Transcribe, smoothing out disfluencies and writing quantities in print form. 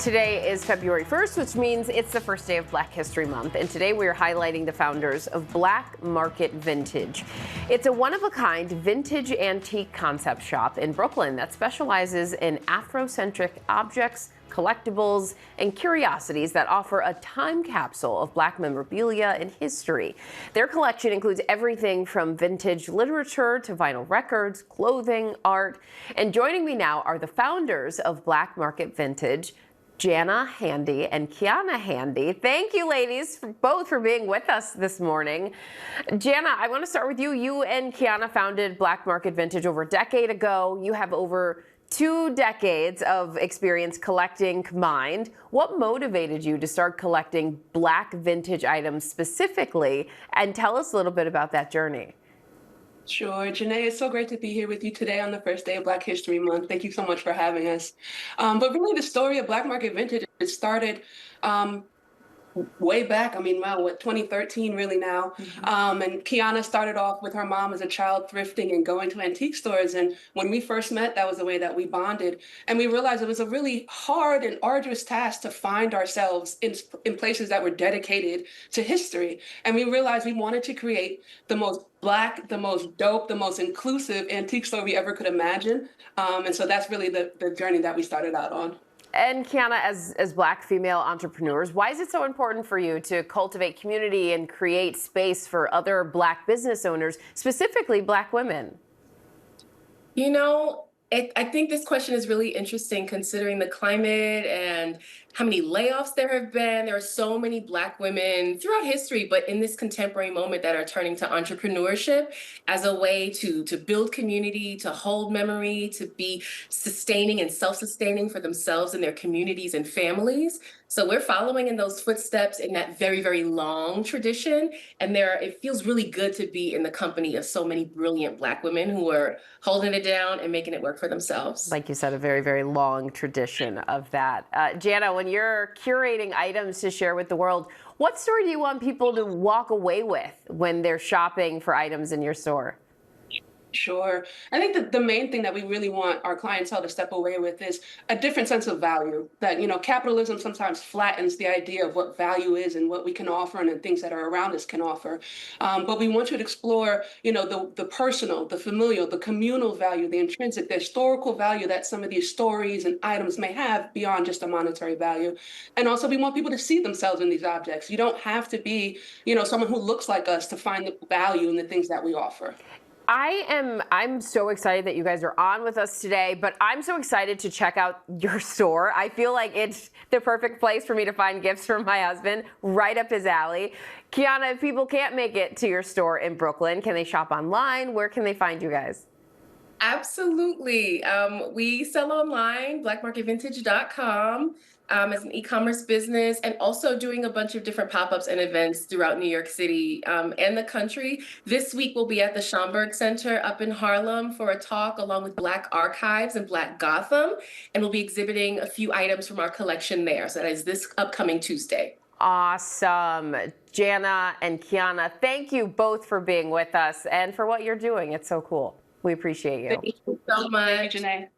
Today is February 1st, which means it's the first day of Black History Month. And today we are highlighting the founders of Black Mkt Vintage. It's a one-of-a-kind vintage antique concept shop in Brooklyn that specializes in Afrocentric objects, collectibles, and curiosities that offer a time capsule of Black memorabilia and history. Their collection includes everything from vintage literature to vinyl records, clothing, art. And joining me now are the founders of Black Mkt Vintage, Jannah Handy and Kiyanna Handy. Thank you, ladies, both for being with us this morning. Jannah, I want to start with you. You and Kiyanna founded Black Mkt Vintage over a decade ago. You have over 2 decades of experience collecting combined. What motivated you to start collecting Black vintage items specifically? And tell us a little bit about that journey. Sure. Jannah, it's so great to be here with you today on the first day of Black History Month. Thank you so much for having us. But really, the story of Black Mkt Vintage, it started way back. 2013 really now. And Kiyanna started off with her mom as a child thrifting and going to antique stores. And when we first met, that was the way that we bonded. And we realized it was a really hard and arduous task to find ourselves in places that were dedicated to history. And we realized we wanted to create the most Black, the most dope, the most inclusive antique store we ever could imagine. And so that's really the journey that we started out on. And Kiyanna, as Black female entrepreneurs, why is it so important for you to cultivate community and create space for other Black business owners, specifically Black women? You know, I think this question is really interesting considering the climate and how many layoffs there have been. There are so many Black women throughout history, but in this contemporary moment that are turning to entrepreneurship as a way to build community, to hold memory, to be sustaining and self-sustaining for themselves and their communities and families. So we're following in those footsteps in that very, very long tradition. And it feels really good to be in the company of so many brilliant Black women who are holding it down and making it work for themselves. Like you said, a very, very long tradition of that. Jannah, when you're curating items to share with the world, what story do you want people to walk away with when they're shopping for items in your store? Sure. I think that the main thing that we really want our clientele to step away with is a different sense of value. That, capitalism sometimes flattens the idea of what value is and what we can offer and the things that are around us can offer. But we want you to explore, the personal, the familial, the communal value, the intrinsic, the historical value that some of these stories and items may have beyond just a monetary value. And also we want people to see themselves in these objects. You don't have to be, someone who looks like us to find the value in the things that we offer. I'm so excited that you guys are on with us today, but I'm so excited to check out your store. I feel like it's the perfect place for me to find gifts for my husband, right up his alley. Kiyanna, if people can't make it to your store in Brooklyn, can they shop online? Where can they find you guys? Absolutely. We sell online, blackmktvintage.com. As an e-commerce business, and also doing a bunch of different pop-ups and events throughout New York City and the country. This week we'll be at the Schomburg Center up in Harlem for a talk along with Black Archives and Black Gotham, and we'll be exhibiting a few items from our collection there. So that is this upcoming Tuesday. Awesome. Jannah and Kiyanna, thank you both for being with us and for what you're doing. It's so cool. We appreciate you. Thank you so much. Jannah.